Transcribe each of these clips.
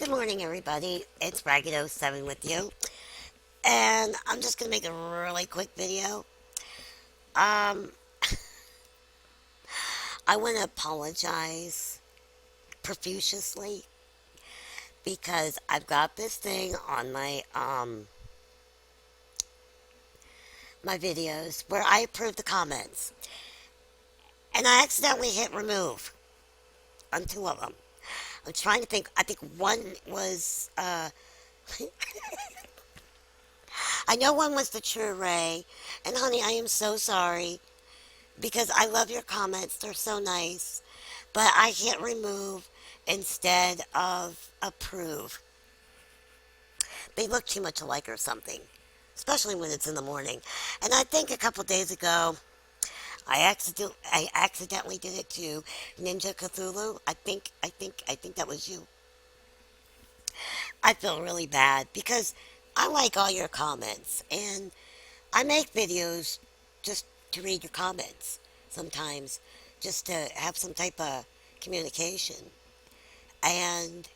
Good morning, everybody. It's Ragged07 with you, and I'm just gonna make a really quick video. Um, I want to apologize profusely because I've got this thing on my videos where I approve the comments, and I accidentally hit remove on two of them. I'm trying to think. I think one was I know one was the True Ray, and honey, I am so sorry because I love your comments. They're so nice. But I hit remove instead of approve. They look too much alike or something, especially when it's in the morning. And I think a couple days ago, I accidentally did it to Ninja Cthulhu. I think that was you. I feel really bad because I like all your comments and I make videos just to read your comments sometimes, just to have some type of communication. And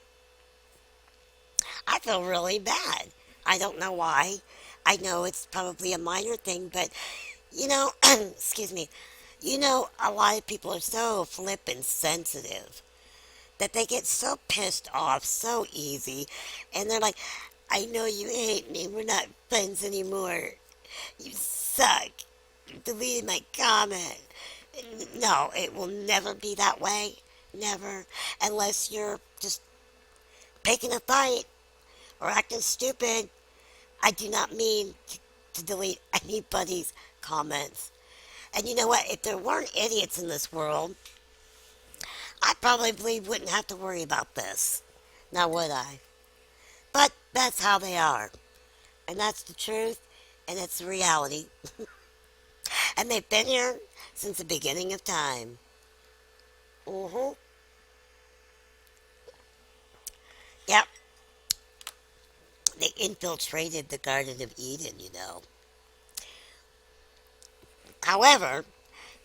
I feel really bad. I don't know why. I know it's probably a minor thing, but excuse me, a lot of people are so flip and sensitive that they get so pissed off so easy. And they're like, I know you hate me. We're not friends anymore. You suck. You deleted my comment. No, it will never be that way. Never. Unless you're just picking a fight or acting stupid. I do not mean to delete anybody's comments. And you know what? If there weren't idiots in this world, I probably wouldn't have to worry about this. Now, would I? But that's how they are. And that's the truth. And it's the reality. And they've been here since the beginning of time. Mm-hmm. Yep. They infiltrated the Garden of Eden. However,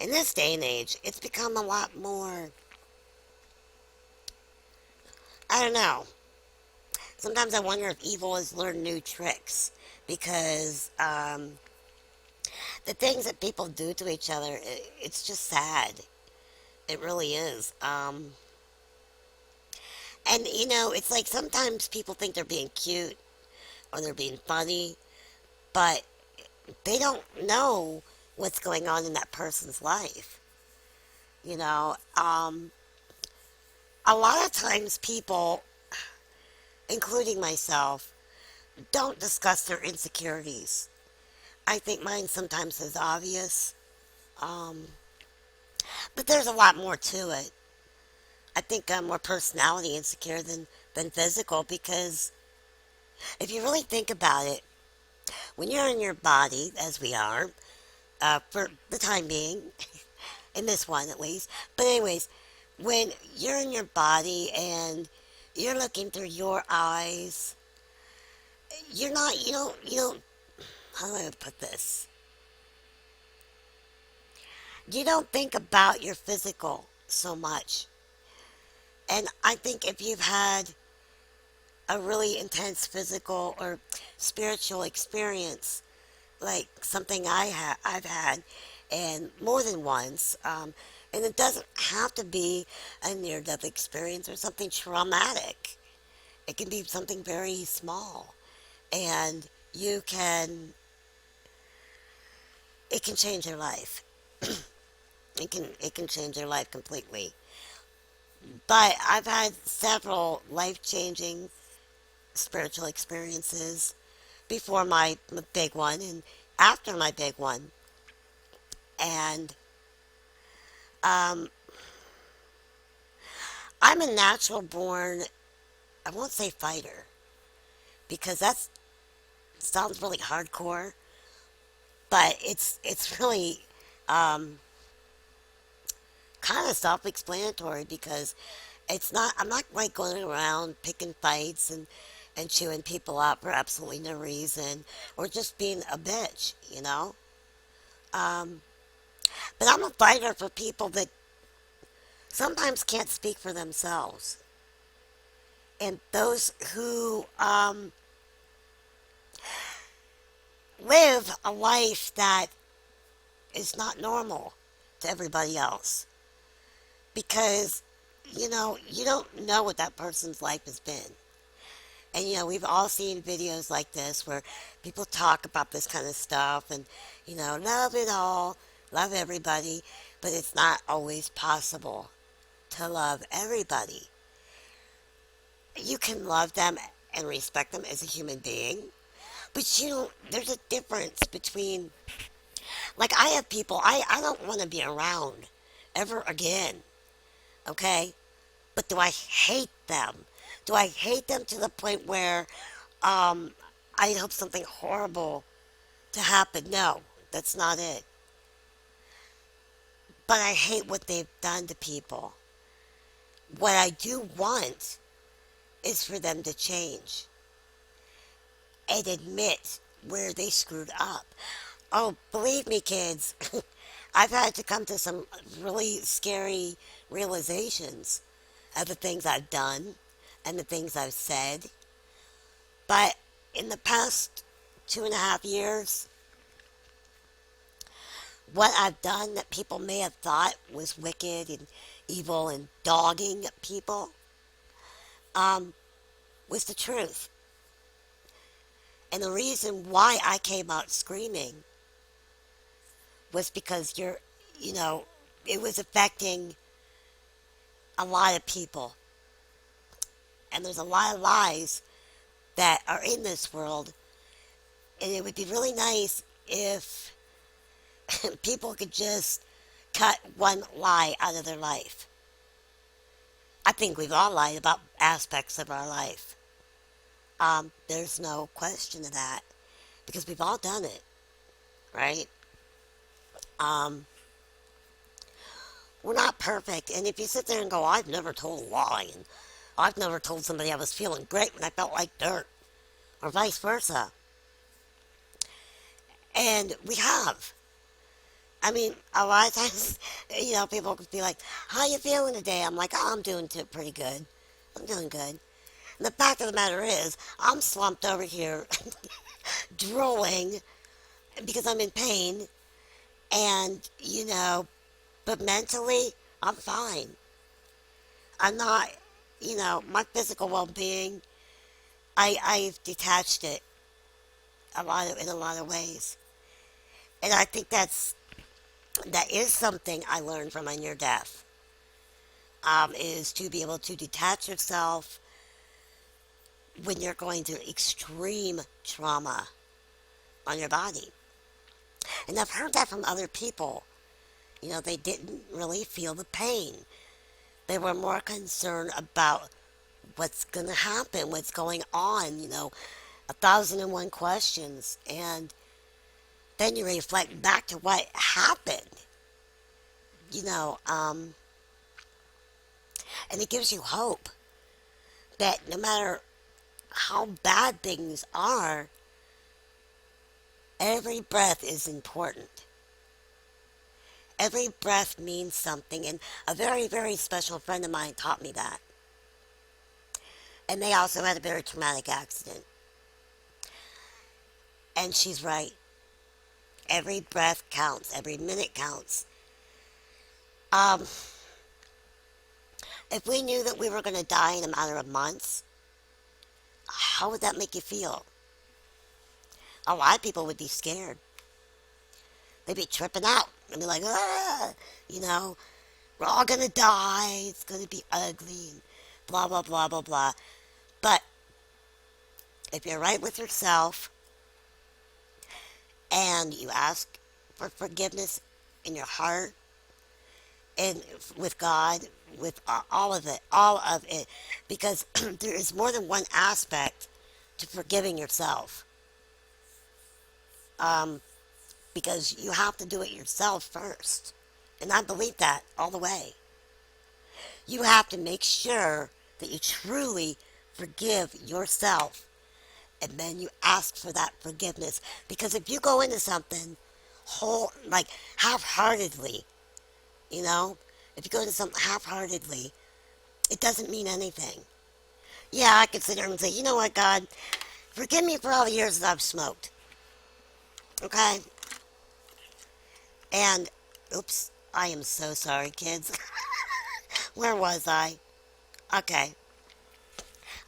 in this day and age, it's become a lot more, I don't know. Sometimes I wonder if evil has learned new tricks because the things that people do to each other, it's just sad. It really is. And it's like sometimes people think they're being cute or they're being funny, but they don't know what's going on in that person's life. You know, a lot of times people, including myself, don't discuss their insecurities. I think mine sometimes is obvious, um, but there's a lot more to it. I think I'm more personality insecure than physical because if you really think about it, when you're in your body, as we are, for the time being, in this one at least, but anyways, when you're in your body and you're looking through your eyes, you don't, how do I put this? You don't think about your physical so much. And I think if you've had a really intense physical or spiritual experience, like something I've had, and more than once, and it doesn't have to be a near-death experience or something traumatic. It can be something very small, and it can change your life. It can change your life completely. But I've had several life-changing spiritual experiences before my big one and after my big one. And um, I'm a natural born, I won't say fighter, because that sounds really hardcore, but it's really um, kind of self-explanatory because I'm not like going around picking fights and chewing people out for absolutely no reason or just being a bitch. Um, but I'm a fighter for people that sometimes can't speak for themselves. And those who live a life that is not normal to everybody else. Because, you don't know what that person's life has been. And, we've all seen videos like this where people talk about this kind of stuff and, love it all, love everybody, but it's not always possible to love everybody. You can love them and respect them as a human being, but there's a difference between, like, I have people I don't want to be around ever again, okay? But do I hate them? Do I hate them to the point where um, I'd hope something horrible to happen? No, that's not it. But I hate what they've done to people. What I do want is for them to change and admit where they screwed up. Oh, believe me, kids, I've had to come to some really scary realizations of the things I've done and the things I've said. But in the past 2.5 years, what I've done that people may have thought was wicked and evil and dogging people um, was the truth. And the reason why I came out screaming was because you know, it was affecting a lot of people. And there's a lot of lies that are in this world. And it would be really nice if people could just cut one lie out of their life. I think we've all lied about aspects of our life. There's no question of that because we've all done it, right? Um, we're not perfect, and if you sit there and go, "I've never told a lie," and "I've never told somebody I was feeling great when I felt like dirt," or vice versa, and we have. I mean, a lot of times, people could be like, "How you feeling today?" I'm like, "Oh, I'm doing pretty good. I'm doing good." And the fact of the matter is, I'm slumped over here, drooling because I'm in pain, and but mentally, I'm fine. I'm not, my physical well-being. I've detached it in a lot of ways, and I think that is something I learned from my near death. Is to be able to detach yourself when you're going through extreme trauma on your body. And I've heard that from other people. They didn't really feel the pain. They were more concerned about what's going to happen, what's going on, 1,001 questions. And then you reflect back to what happened, you know, um, and it gives you hope that no matter how bad things are, every breath is important. Every breath means something. And a very, very special friend of mine taught me that. And they also had a very traumatic accident. And she's right. Every breath counts. Every minute counts. Um, if we knew that we were going to die in a matter of months, how would that make you feel? A lot of people would be scared. They'd be tripping out. They'd be like, ah, you know, we're all going to die. It's going to be ugly and blah, blah, blah, blah, blah. But if you're right with yourself and you ask for forgiveness in your heart and with God, with all of it, because there is more than one aspect to forgiving yourself. Um, because you have to do it yourself first. And I believe that all the way. You have to make sure that you truly forgive yourself and then you ask for that forgiveness. Because if you go into something like half-heartedly, you know, if you go into something half-heartedly, it doesn't mean anything. Yeah, I could sit there and say, you know what, God, forgive me for all the years that I've smoked. Okay? And, oops, I am so sorry, kids. Where was I? Okay.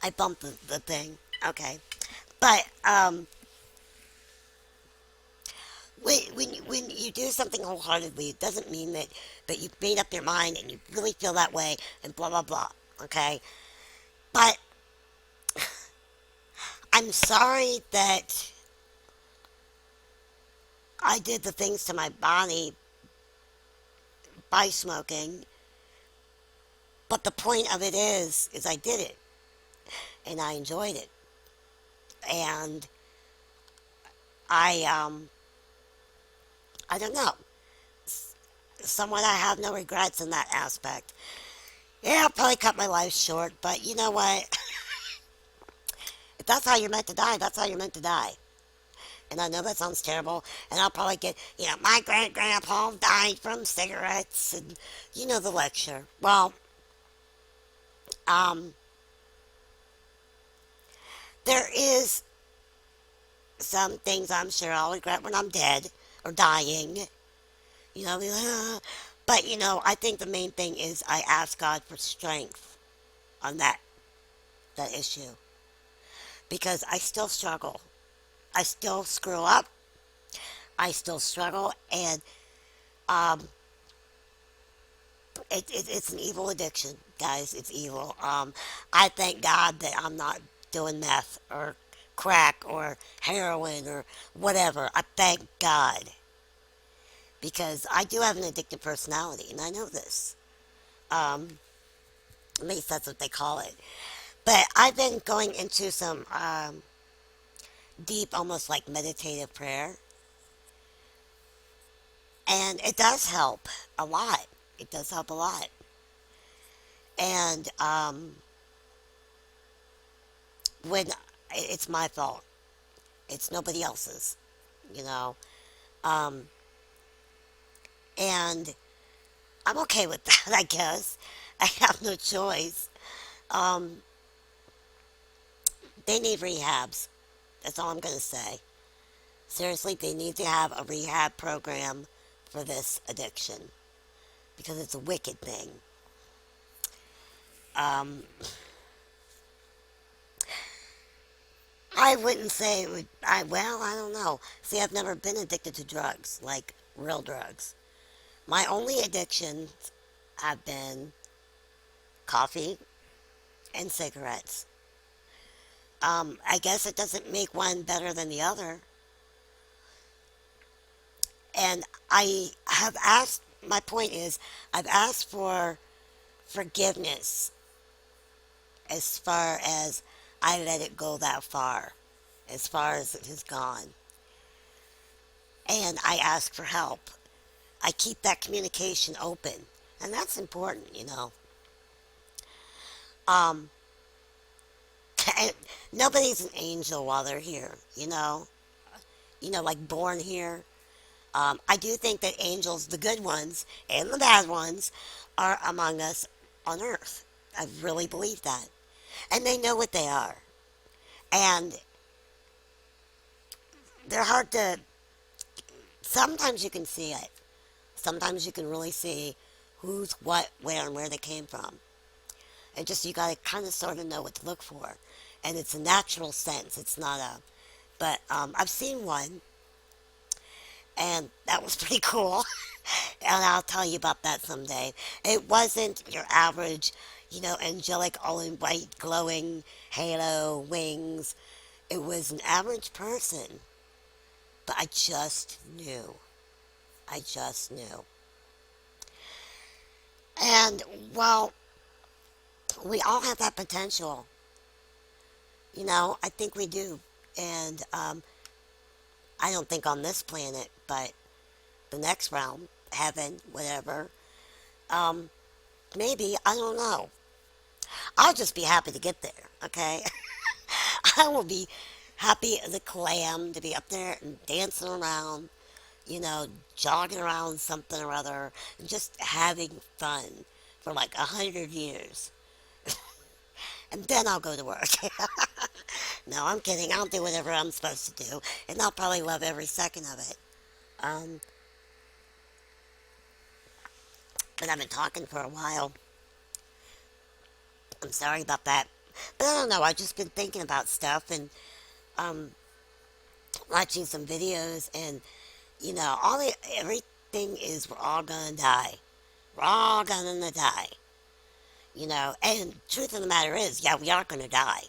I bumped the thing. Okay. But, when you do something wholeheartedly, it doesn't mean that you've made up your mind and you really feel that way and blah, blah, blah. Okay? But I'm sorry that I did the things to my body by smoking. But the point of it is I did it and I enjoyed it. And I I don't know. Somewhat I have no regrets in that aspect. Yeah, I'll probably cut my life short, but you know what? If that's how you're meant to die, that's how you're meant to die. And I know that sounds terrible, and I'll probably get, my great grandpa died from cigarettes, and you know the lecture. Well, um, there is some things I'm sure I'll regret when I'm dead or dying. I'll be like, "Ah." But I think the main thing is I ask God for strength on that issue because I still struggle. I still screw up. I still struggle, and um, it's an evil addiction, guys. It's evil. I thank God that I'm not doing meth or crack or heroin or whatever. I thank God because I do have an addictive personality, and I know this. Um, at least that's what they call it. But I've been going into some deep, almost like meditative prayer, and it does help a lot. It does help a lot, and when it's my fault, it's nobody else's, you know. Um, and I'm okay with that, I guess. I have no choice. Um, they need rehabs. That's all I'm going to say. Seriously, they need to have a rehab program for this addiction because it's a wicked thing. Um, I wouldn't say it would. I don't know. See, I've never been addicted to drugs, like real drugs. My only addictions have been coffee and cigarettes. I guess it doesn't make one better than the other. And I have asked, my point is, I've asked for forgiveness as far as I let it go that far, as far as it has gone. And I ask for help. I keep that communication open. And that's important. Um, and nobody's an angel while they're here. Like born here. I do think that angels, the good ones and the bad ones, are among us on earth. I really believe that. And they know what they are. And they're hard to. Sometimes you can see it. Sometimes you can really see who's what, where, and where they came from. And just you got to kind of sort of know what to look for. And it's a natural sense. It's not a. But I've seen one, and that was pretty cool. And I'll tell you about that someday. It wasn't your average, angelic, all in white, glowing halo wings. It was an average person, but I just knew. I just knew. And, well, we all have that potential. I think we do. And I don't think on this planet, but the next realm, heaven, whatever. Um, maybe, I don't know. I'll just be happy to get there, okay? I will be happy as a clam to be up there and dancing around, you know, jogging around something or other, and just having fun for like 100 years. and then I'll go to work. No, I'm kidding. I'll do whatever I'm supposed to do, and I'll probably love every second of it. Um, but I've been talking for a while. I'm sorry about that. But I don't know. I've just been thinking about stuff and um, watching some videos, and everything is we're all gonna die. We're all gonna die. And truth of the matter is, yeah, we are gonna die.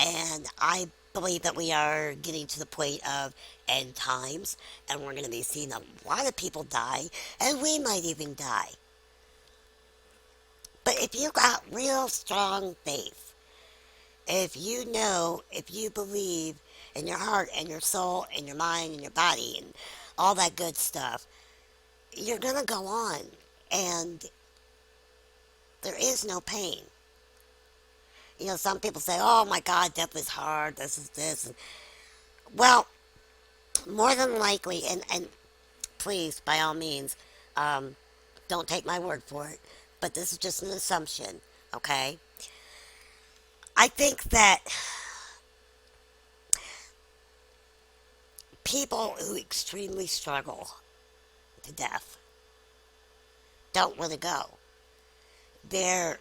And I believe that we are getting to the point of end times, and we're going to be seeing a lot of people die, and we might even die. But if you got real strong faith, if you believe in your heart and your soul and your mind and your body and all that good stuff, you're going to go on, and there is no pain. Some people say, oh my God, death is hard, this is this. And, well, more than likely, and please, by all means, um, don't take my word for it, but this is just an assumption, okay? I think that people who extremely struggle to death don't want to go. They're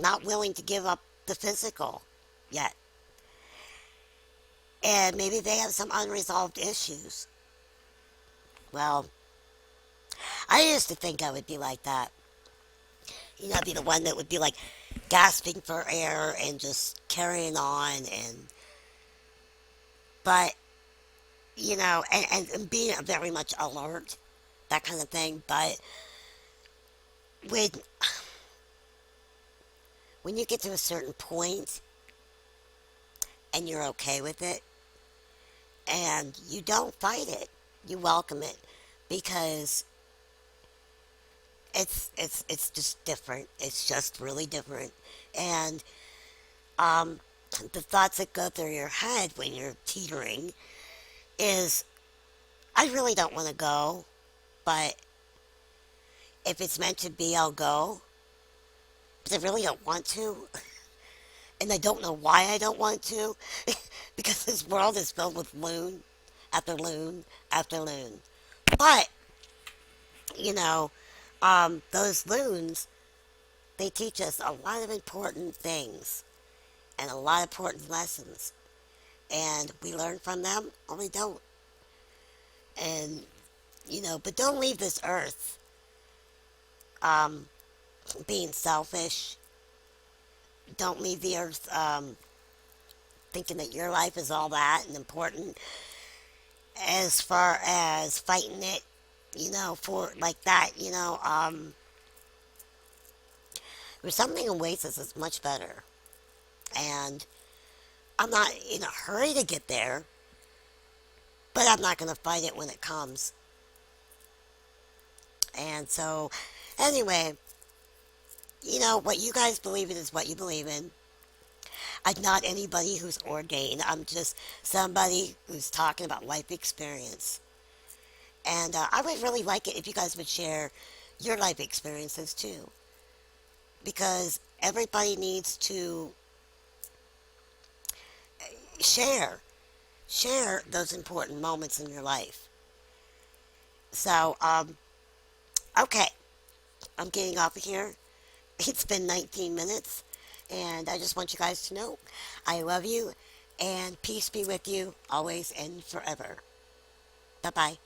not willing to give up the physical yet. And maybe they have some unresolved issues. Well, I used to think I would be like that. I'd be the one that would be like gasping for air and just carrying on but and being very much alert, that kind of thing. But when when you get to a certain point and you're okay with it and you don't fight it, you welcome it because it's just different. It's just really different. And um, the thoughts that go through your head when you're teetering is, I really don't want to go, but if it's meant to be, I'll go. But I really don't want to, and I don't know why I don't want to, because this world is filled with loon after loon after loon. But you know, those loons, they teach us a lot of important things and a lot of important lessons. And we learn from them or we don't. And, but don't leave this earth um, being selfish. Don't leave the earth thinking that your life is all that and important as far as fighting it, for like that, there's something in Oasis is much better. And I'm not in a hurry to get there, but I'm not going to fight it when it comes. And so, anyway, what you guys believe in is what you believe in. I'm not anybody who's ordained. I'm just somebody who's talking about life experience. And I would really like it if you guys would share your life experiences too. Because everybody needs to share those important moments in your life. So, okay, I'm getting off of here. It's been 19 minutes, and I just want you guys to know I love you, and peace be with you always and forever. Bye bye.